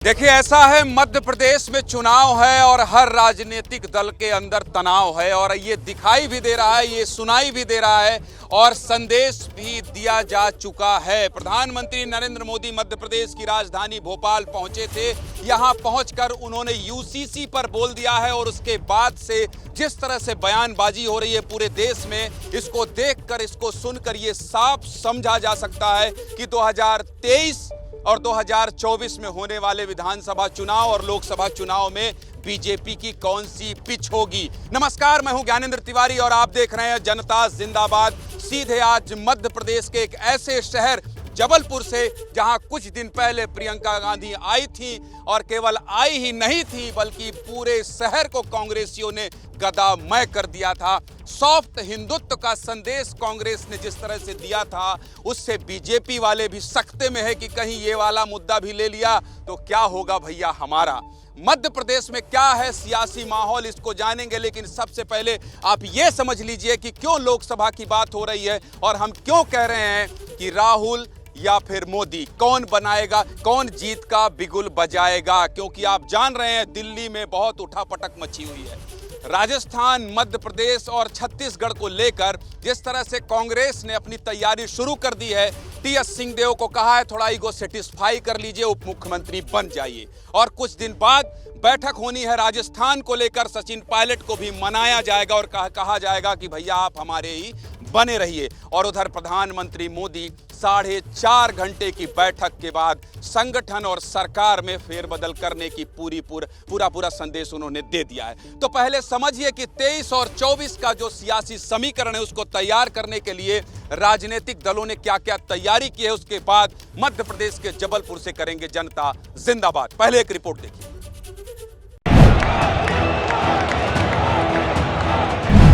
देखिए, ऐसा है, मध्य प्रदेश में चुनाव है और हर राजनीतिक दल के अंदर तनाव है और ये दिखाई भी दे रहा है, ये सुनाई भी दे रहा है और संदेश भी दिया जा चुका है। प्रधानमंत्री नरेंद्र मोदी मध्य प्रदेश की राजधानी भोपाल पहुंचे थे। यहां पहुंचकर उन्होंने यूसीसी पर बोल दिया है और उसके बाद से जिस तरह से बयानबाजी हो रही है पूरे देश में, इसको देखकर, इसको सुनकर ये साफ समझा जा सकता है कि 2023 और 2024 में होने वाले विधानसभा चुनाव और लोकसभा चुनाव में बीजेपी की कौन सी पिच होगी। नमस्कार, मैं हूं ज्ञानेंद्र तिवारी और आप देख रहे हैं जनता जिंदाबाद। सीधे आज मध्य प्रदेश के एक ऐसे शहर जबलपुर से जहां कुछ दिन पहले प्रियंका गांधी आई थी और केवल आई ही नहीं थी बल्कि पूरे शहर को कांग्रेसियों ने गदामय कर दिया था। सॉफ्ट हिंदुत्व का संदेश कांग्रेस ने जिस तरह से दिया था उससे बीजेपी वाले भी सख्ते में है कि कहीं ये वाला मुद्दा भी ले लिया तो क्या होगा भैया हमारा। मध्य प्रदेश में क्या है सियासी माहौल, इसको जानेंगे, लेकिन सबसे पहले आप ये समझ लीजिए कि क्यों लोकसभा की बात हो रही है और हम क्यों कह रहे हैं कि राहुल या फिर मोदी, कौन बनाएगा, कौन जीत का बिगुल बजाएगा। क्योंकि आप जान रहे हैं दिल्ली में बहुत उठापटक मची हुई है। राजस्थान, मध्य प्रदेश और छत्तीसगढ़ को लेकर जिस तरह से कांग्रेस ने अपनी तैयारी शुरू कर दी है, टीएस सिंहदेव को कहा है थोड़ा ईगो सेटिस्फाई कर लीजिए, उप मुख्यमंत्री बन जाइए। और कुछ दिन बाद बैठक होनी है राजस्थान को लेकर, सचिन पायलट को भी मनाया जाएगा और कहा जाएगा कि भैया आप हमारे ही बने रहिए। और उधर प्रधानमंत्री मोदी 4.5 घंटे की बैठक के बाद संगठन और सरकार में फेरबदल करने की पूरा संदेश उन्होंने दे दिया है। तो पहले समझिए कि 23 और 24 का जो सियासी समीकरण है उसको तैयार करने के लिए राजनीतिक दलों ने क्या क्या तैयारी की है, उसके बाद मध्य प्रदेश के जबलपुर से करेंगे जनता जिंदाबाद। पहले एक रिपोर्ट देखिए।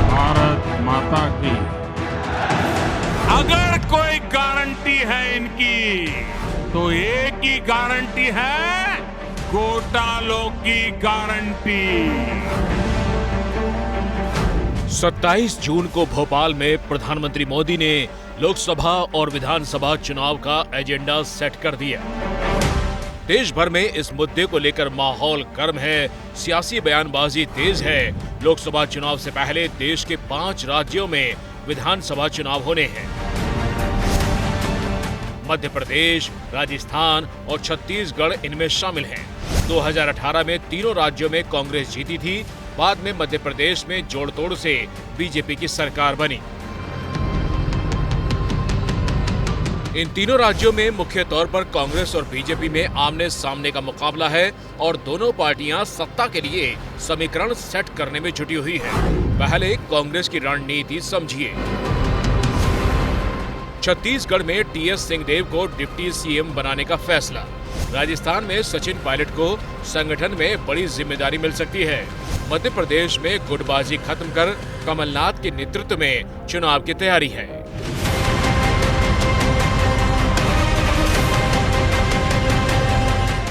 भारत माता की अगर कोई गारंटी है इनकी तो एक ही गारंटी है, घोटालों की गारंटी। 27 जून को भोपाल में प्रधानमंत्री मोदी ने लोकसभा और विधानसभा चुनाव का एजेंडा सेट कर दिया। देश भर में इस मुद्दे को लेकर माहौल गर्म है, सियासी बयानबाजी तेज है। लोकसभा चुनाव से पहले देश के 5 राज्यों में विधानसभा चुनाव होने हैं। मध्य प्रदेश, राजस्थान और छत्तीसगढ़ इनमें शामिल हैं। 2018 में तीनों राज्यों में कांग्रेस जीती थी। बाद में मध्य प्रदेश में जोड़ तोड़ से बीजेपी की सरकार बनी। इन तीनों राज्यों में मुख्य तौर पर कांग्रेस और बीजेपी में आमने सामने का मुकाबला है और दोनों पार्टियां सत्ता के लिए समीकरण सेट करने में जुटी हुई हैं। पहले कांग्रेस की रणनीति समझिए। छत्तीसगढ़ में टीएस सिंहदेव को डिप्टी सीएम बनाने का फैसला। राजस्थान में सचिन पायलट को संगठन में बड़ी जिम्मेदारी मिल सकती है। मध्य प्रदेश में गुटबाजी खत्म कर कमलनाथ के नेतृत्व में चुनाव की तैयारी है।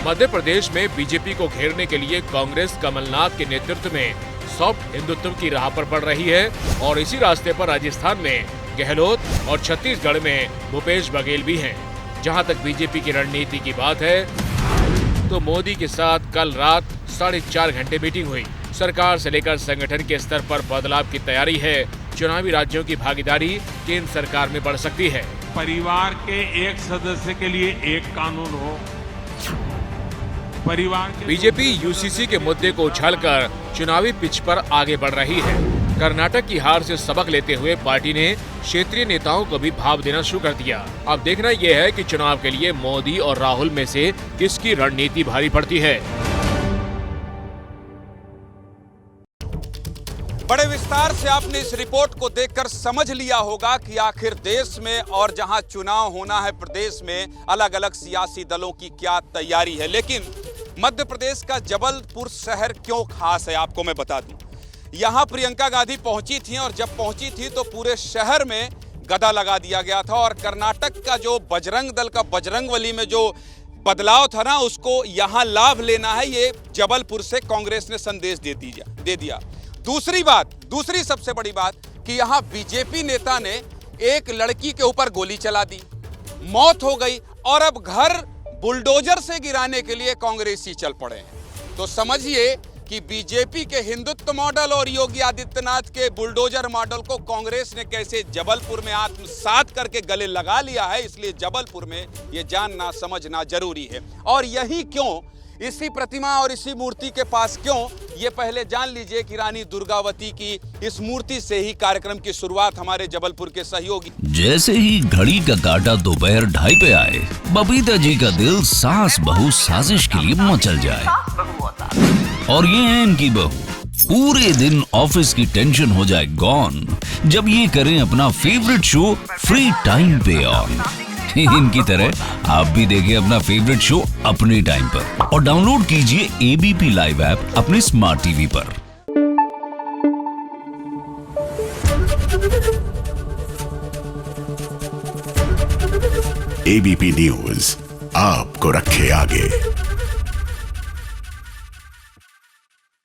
मध्य प्रदेश में बीजेपी को घेरने के लिए कांग्रेस कमलनाथ के नेतृत्व में सॉफ्ट हिंदुत्व की राह पर बढ़ रही है और इसी रास्ते पर राजस्थान में गहलोत और छत्तीसगढ़ में भूपेश बघेल भी हैं। जहां तक बीजेपी की रणनीति की बात है तो मोदी के साथ कल रात 4.5 घंटे मीटिंग हुई। सरकार से लेकर संगठन के स्तर पर बदलाव की तैयारी है। चुनावी राज्यों की भागीदारी केंद्र सरकार में बढ़ सकती है। परिवार के एक सदस्य के लिए एक कानून हो। परिवार के बीजेपी यूसीसी के मुद्दे को उछालकर चुनावी पिच पर आगे बढ़ रही है। कर्नाटक की हार से सबक लेते हुए पार्टी ने क्षेत्रीय नेताओं को भी भाव देना शुरू कर दिया। अब देखना यह है कि चुनाव के लिए मोदी और राहुल में से किसकी रणनीति भारी पड़ती है। बड़े विस्तार से आपने इस रिपोर्ट को देखकर समझ लिया होगा कि आखिर देश में और जहां चुनाव होना है प्रदेश में अलग अलग सियासी दलों की क्या तैयारी है। लेकिन मध्य प्रदेश का जबलपुर शहर क्यों खास है आपको मैं बता दूं। यहां प्रियंका गांधी पहुंची थी और जब पहुंची थी तो पूरे शहर में गदा लगा दिया गया था और कर्नाटक का जो बजरंग दल का बजरंगबली में जो बदलाव था ना, उसको यहां लाभ लेना है, ये जबलपुर से कांग्रेस ने संदेश दे दिया। दूसरी सबसे बड़ी बात कि यहां बीजेपी नेता ने एक लड़की के ऊपर गोली चला दी, मौत हो गई और अब घर बुलडोजर से गिराने के लिए कांग्रेसी चल पड़े हैं। तो समझिए कि बीजेपी के हिंदुत्व मॉडल और योगी आदित्यनाथ के बुलडोजर मॉडल को कांग्रेस ने कैसे जबलपुर में आत्मसात करके गले लगा लिया है। इसलिए जबलपुर में ये जानना समझना जरूरी है। और यही क्यों, इसी प्रतिमा और इसी मूर्ति के पास क्यों, ये पहले जान लीजिए कि रानी दुर्गावती की इस मूर्ति से ही कार्यक्रम की शुरुआत हमारे जबलपुर के सहयोगी। जैसे ही घड़ी का काटा दोपहर 2:30 पे आए, बबीता जी का दिल सास बहू साजिश के लिए मचल जाए। और ये है इनकी बहू, पूरे दिन ऑफिस की टेंशन हो जाए गॉन जब ये करें अपना फेवरेट शो फ्री टाइम पे ऑन। इनकी तरह आप भी देखिए अपना फेवरेट शो अपने टाइम पर और डाउनलोड कीजिए एबीपी लाइव ऐप अपने स्मार्ट टीवी पर। एबीपी न्यूज आपको रखे आगे।